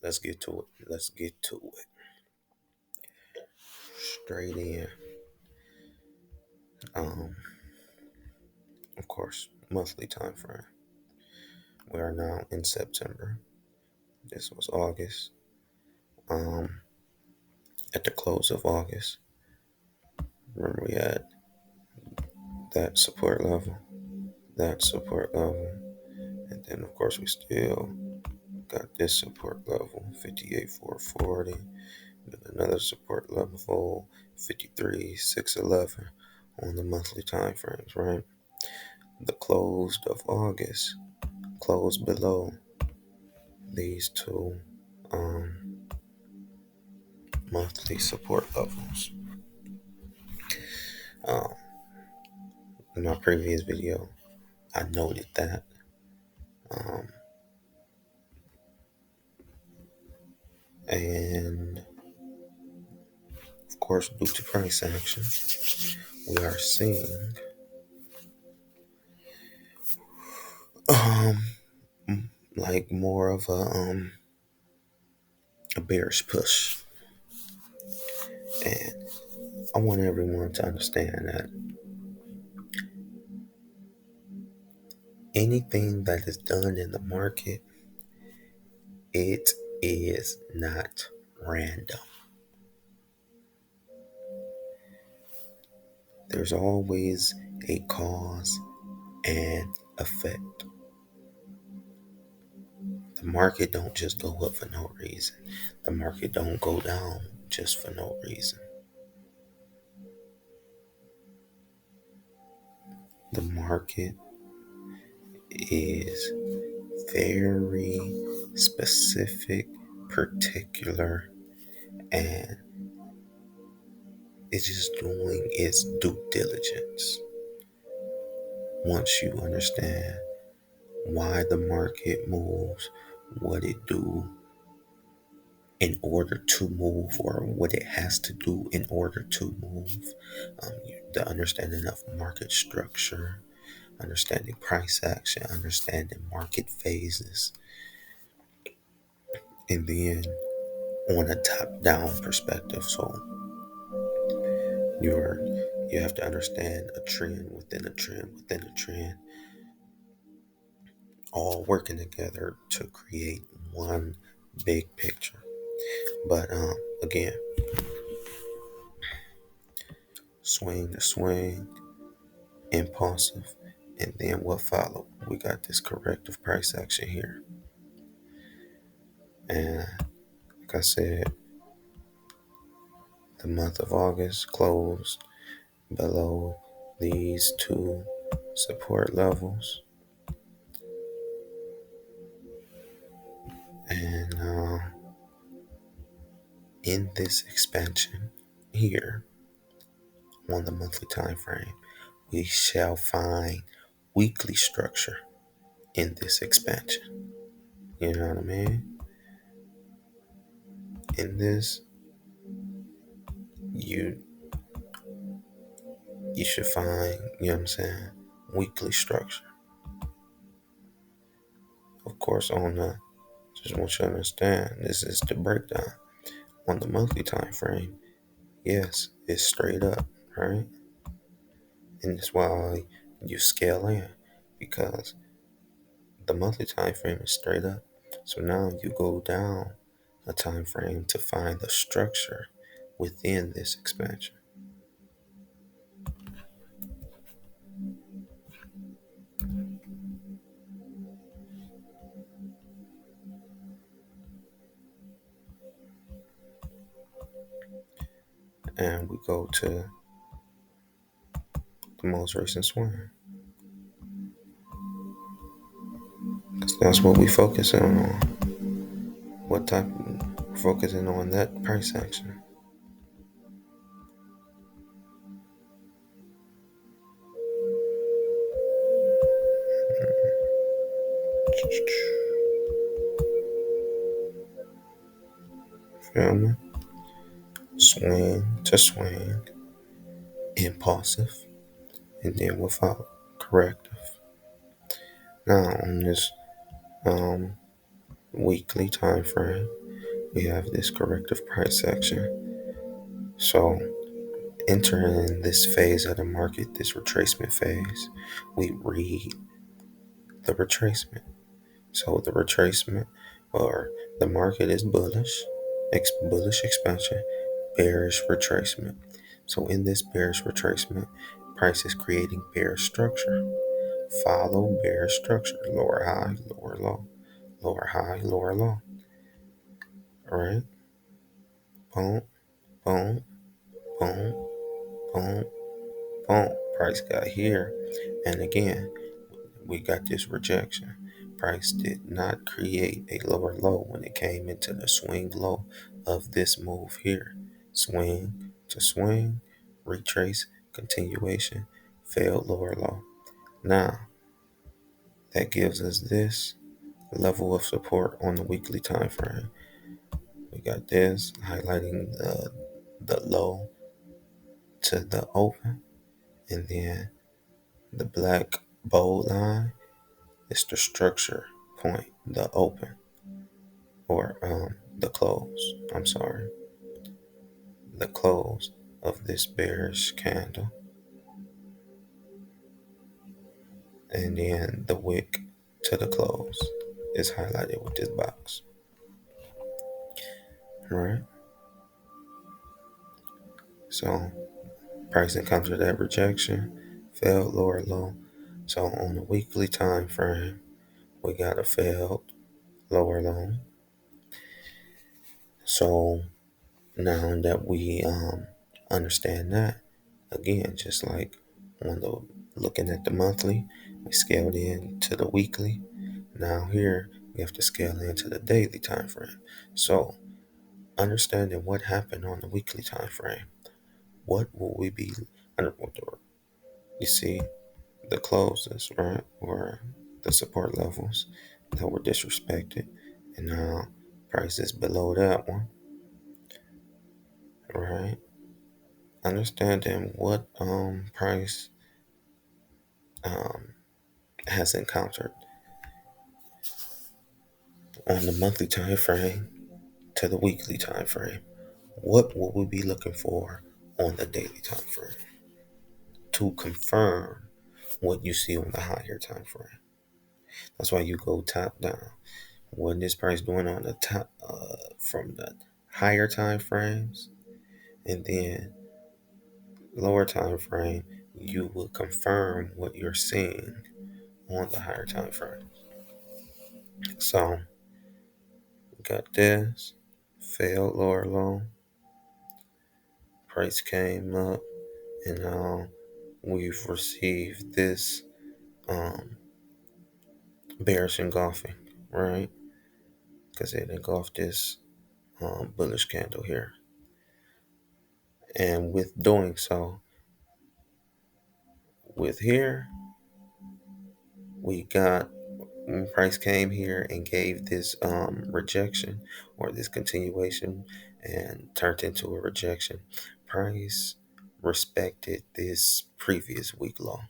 Let's get to it. Let's get to it. Straight in. Um, of course, monthly time frame. We are now in September. This was August. Um, at the close of August, remember we had that support level, and then of course we still got this support level, 58,440. Another support level, 53,611 on the monthly time frames, right? The close of August closed below these two um, monthly support levels. Um, in my previous video, I noted that. Um, and of course, due to price action, we are seeing um, like more of a bearish push. And I want everyone to understand that anything that is done in the market, it is not random. There's always a cause and effect. The market don't just go up for no reason. The market don't go down just for no reason. The market is very specific, particular, and it's just doing its due diligence. Once you understand why the market moves, what it do in order to move, or what it has to do in order to move, the understanding of market structure, understanding price action, understanding market phases, and then on a top-down perspective. So you're you have to understand a trend within a trend within a trend, all working together to create one big picture. But again, swing to swing, impulsive, and then what followed? We got this corrective price action here. And like I said, the month of August closed below these two support levels. And in this expansion here on the monthly time frame, we shall find weekly structure in this expansion. You know what I mean? In this, you you should find, you know what I'm saying, weekly structure. Of course, on the just want you to understand, this is the breakdown. On the monthly time frame, yes, it's straight up, right? And that's why you scale in, because the monthly time frame is straight up. So now you go down a time frame to find the structure within this expansion. And we go to the most recent swing. Because that's what we focusing on. What type? Focusing on that price action. Feel me? Swing to swing, impulsive, and then without corrective. Now on this weekly time frame, we have this corrective price section. So entering this phase of the market, this retracement phase, we read the retracement. So the retracement, or the market is bullish, bullish expansion, bearish retracement. So in this bearish retracement, price is creating bearish structure. Follow bearish structure, lower high, lower low, lower high, lower low. All right, boom, boom, boom, boom, boom. Price got here, and again, we got this rejection. Price did not create a lower low when it came into the swing low of this move here. Swing to swing, retrace, continuation, failed lower low. Now, that gives us this level of support on the weekly time frame. We got this highlighting the low to the open, and then the black bold line is the structure point, the open, or the close. I'm sorry, the close of this bearish candle, and then the wick to the close is highlighted with this box. All right. So price encountered that rejection, failed lower low. So on the weekly time frame, we got a failed lower low. So now that we understand that, again, just like on the looking at the monthly, we scaled in to the weekly. Now here we have to scale into the daily time frame. So understanding what happened on the weekly time frame, what will we be under? You see the closes, right, or the support levels that were disrespected, and now prices below that one, right? Understanding what price um has encountered on the monthly time frame to the weekly time frame. What will we be looking for on the daily time frame to confirm what you see on the higher time frame? That's why you go top down. What is price doing on the top from the higher time frames, and then lower time frame, you will confirm what you're seeing on the higher time frame. So got this failed lower low, price came up, and now we've received this um, bearish engulfing, right? Because it engulfed this bullish candle here. And with doing so, with here, we got when price came here and gave this rejection or this continuation and turned into a rejection. Price respected this previous week low,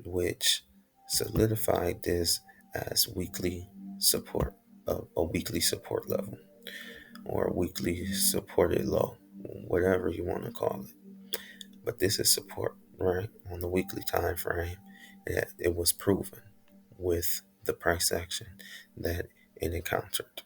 which solidified this as weekly support, a weekly support level, or a weekly supported low, whatever you want to call it. But this is support, right? On the weekly time frame, it was proven with the price action that it encountered.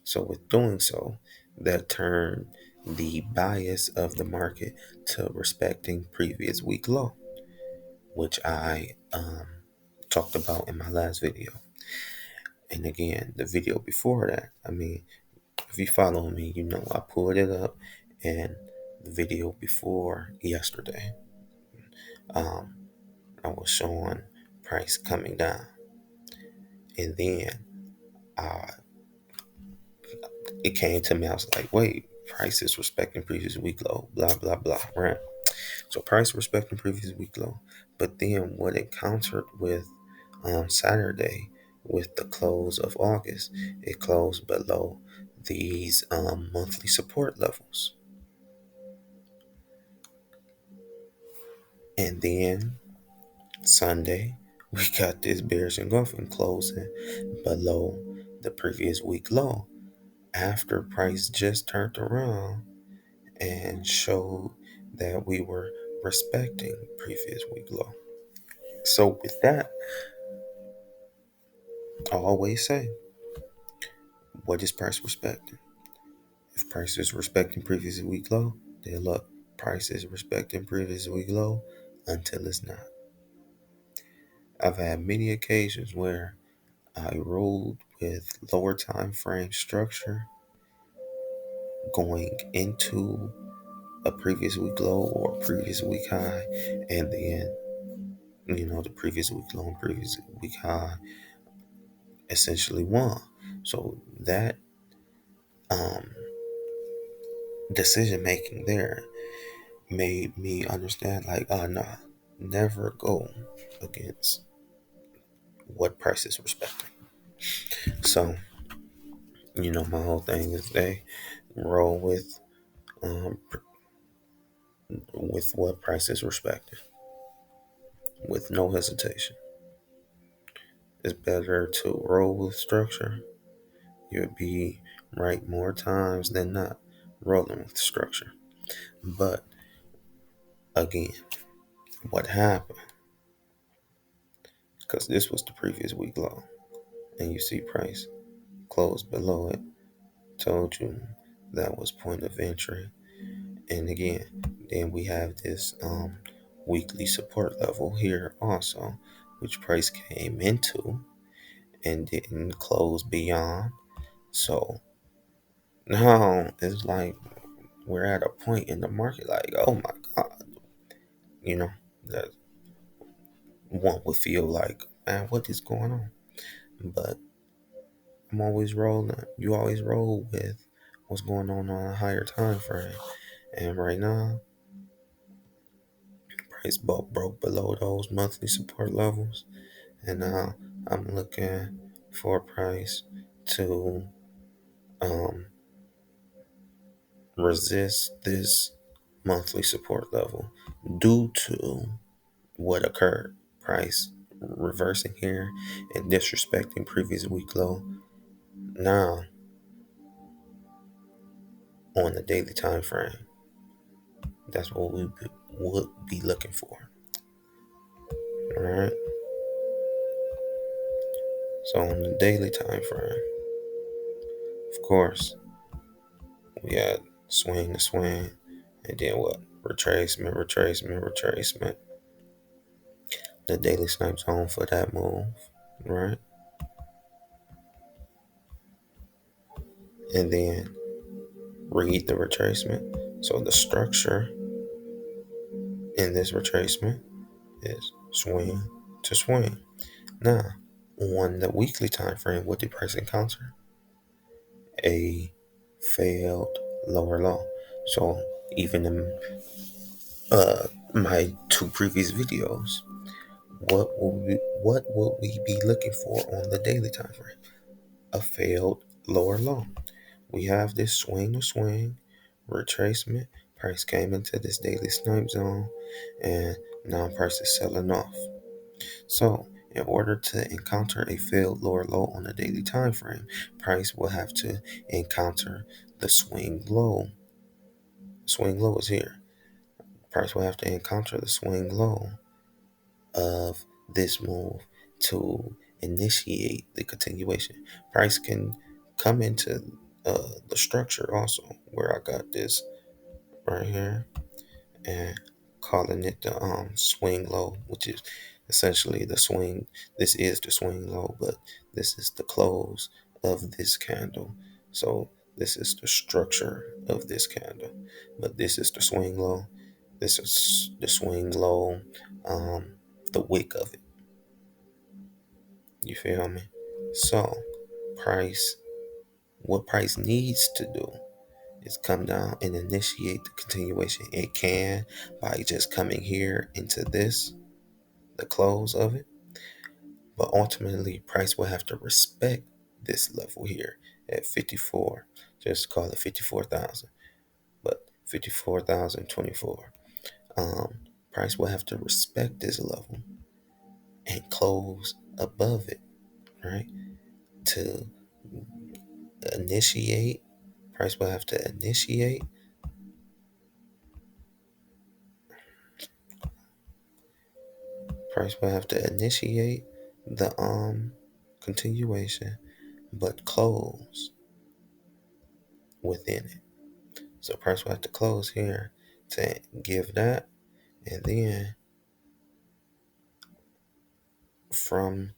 So with doing so, that turned the bias of the market to respecting previous week low, which I talked about in my last video. And again, the video before that, I mean, if you follow me, you know I pulled it up, and the video before yesterday, um, I was showing price coming down, and then uh, it came to me. I was like, wait, price is respecting previous week low, blah blah blah, right? So price respecting previous week low, but then what it countered with Saturday, with the close of August, it closed below these monthly support levels, and then Sunday we got this bearish engulfing closing below the previous week low after price just turned around and showed that we were respecting previous week low. So with that, I always say, what is price respecting? If price is respecting previous week low, then look, price is respecting previous week low until it's not. I've had many occasions where I rolled with lower time frame structure going into a previous week low or previous week high, and then the previous week low and previous week high essentially won. So that um, decision making there made me understand, like, oh no, never go against what price is respecting. So my whole thing is they roll with what price is respected with no hesitation. It's better to roll with structure. You'll be right more times than not rolling with structure. But again, what happened? Because this was the previous week low, and you see price closed below it. Told you that was point of entry. And again, then we have this weekly support level here also, which price came into and didn't close beyond. So now it's like we're at a point in the market, like, oh my God, that one would feel like, man, what is going on? But I'm always rolling. You always roll with what's going on a higher time frame. And right now, price broke below those monthly support levels. And now I'm looking for price to um, resist this monthly support level due to what occurred. Price reversing here and disrespecting previous week low. Now, on the daily time frame, that's what we would be looking for. All right. So on the daily time frame, of course, we had swing to swing, and then what? Retracement, retracement, retracement. The daily snipe zone for that move, right? And then read the retracement. So the structure in this retracement is swing to swing. Now, on the weekly time frame, what did price encounter? A failed lower low. So even in my two previous videos, what would we be looking for on the daily time frame? A failed lower low. We have this swing to swing retracement. Price came into this daily snipe zone, and now price is selling off. So, in order to encounter a failed lower low on a daily time frame, price will have to encounter the swing low. Swing low is here. Price will have to encounter the swing low of this move to initiate the continuation. Price can come into the structure also, where I got this right here and calling it the swing low, which is essentially the swing. This is the swing low, but this is the close of this candle. So this is the structure of this candle, but this is the swing low. This is the swing low, the wick of it. You feel me? So price, what price needs to do is come down and initiate the continuation. It can by just coming here into this, the close of it, but ultimately price will have to respect this level here at 54. Just call it 54,000, but 54,024. Price will have to respect this level and close above it, right? To initiate. Price will have to initiate. Price will have to initiate the continuation, but close within it. So price will have to close here to give that, and then from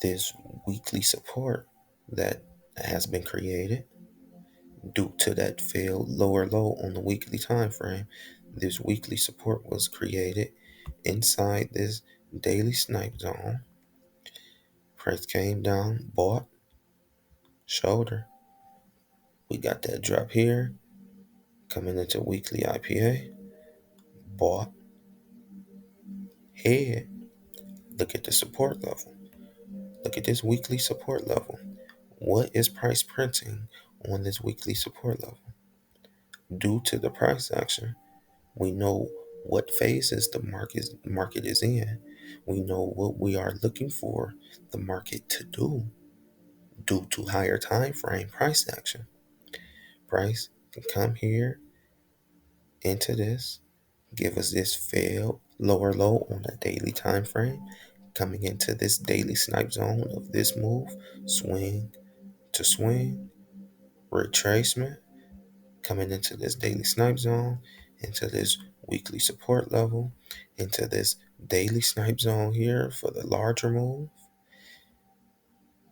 this weekly support that has been created due to that failed lower low on the weekly time frame, this weekly support was created inside this daily snipe zone. Price came down, bought, shoulder. We got that drop here coming into weekly IPA, bought, head. Look at the support level. Look at this weekly support level. What is price printing on this weekly support level? Due to the price action, we know what phases the market is in. We know what we are looking for the market to do due to higher time frame price action. Price can come here into this, give us this failed lower low on a daily time frame, coming into this daily snipe zone of this move, swing to swing, retracement, coming into this daily snipe zone, into this weekly support level, into this daily snipe zone here for the larger move.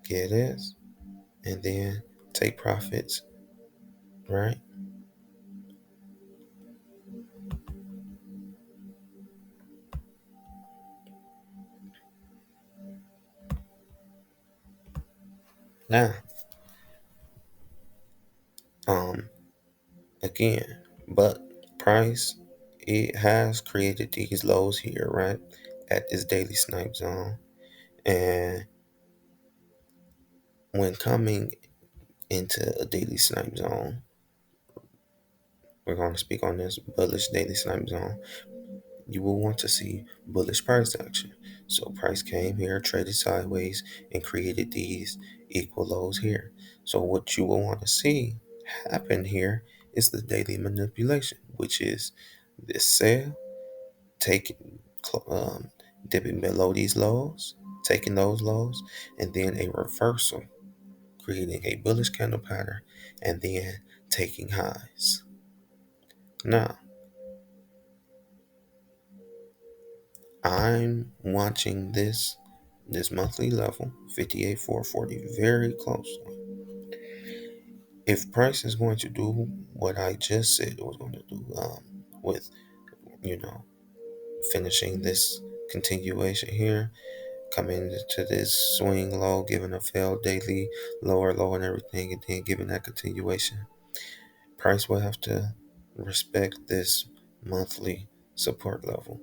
Get this, and then take profits, right? Now, um, again, but price, it has created these lows here, right? At this daily snipe zone. And when coming into a daily snipe zone, we're going to speak on this bullish daily snipe zone. You will want to see bullish price action. So price came here, traded sideways, and created these equal lows here. So what you will want to see happen here is the daily manipulation, which is this sell, taking, dipping below these lows, taking those lows, and then a reversal, creating a bullish candle pattern, and then taking highs. Now, I'm watching this monthly level, 58,440, very closely. If price is going to do what I just said it was going to do, with, you know, finishing this continuation here, coming to this swing low, giving a failed daily lower low and everything, and then giving that continuation, price will have to respect this monthly support level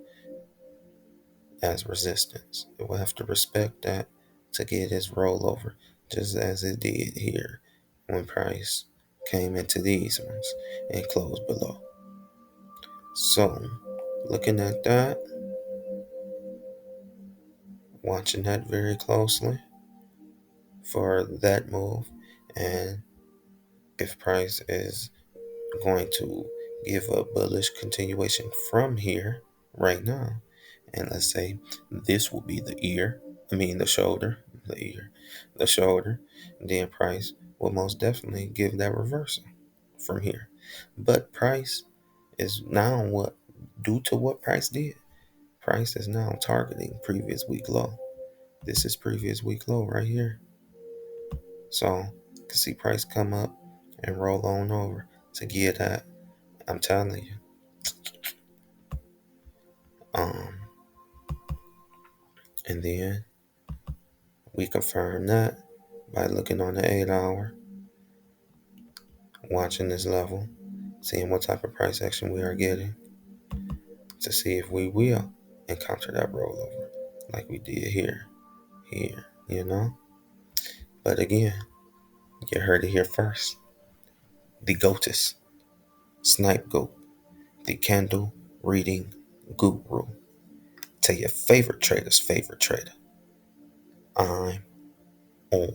as resistance. It will have to respect that to get its rollover, just as it did here when price came into these ones and closed below. So, looking at that, watching that very closely for that move, and if price is going to give a bullish continuation from here right now, and let's say this will be the ear, the shoulder, the ear, the shoulder, then price will most definitely give that reversal from here. But price is now what, due to what price did, price is now targeting previous week low. This is previous week low right here. So you can see price come up and roll on over to get that. I'm telling you. Um, and then we confirm that by looking on the 8 hour, watching this level, seeing what type of price action we are getting to see if we will encounter that rollover like we did here. But again, you heard it here first. The GOATess, Snipe Goat, the candle reading guru. Tell your favorite trader's favorite trader. I'm on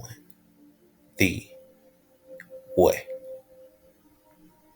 the What?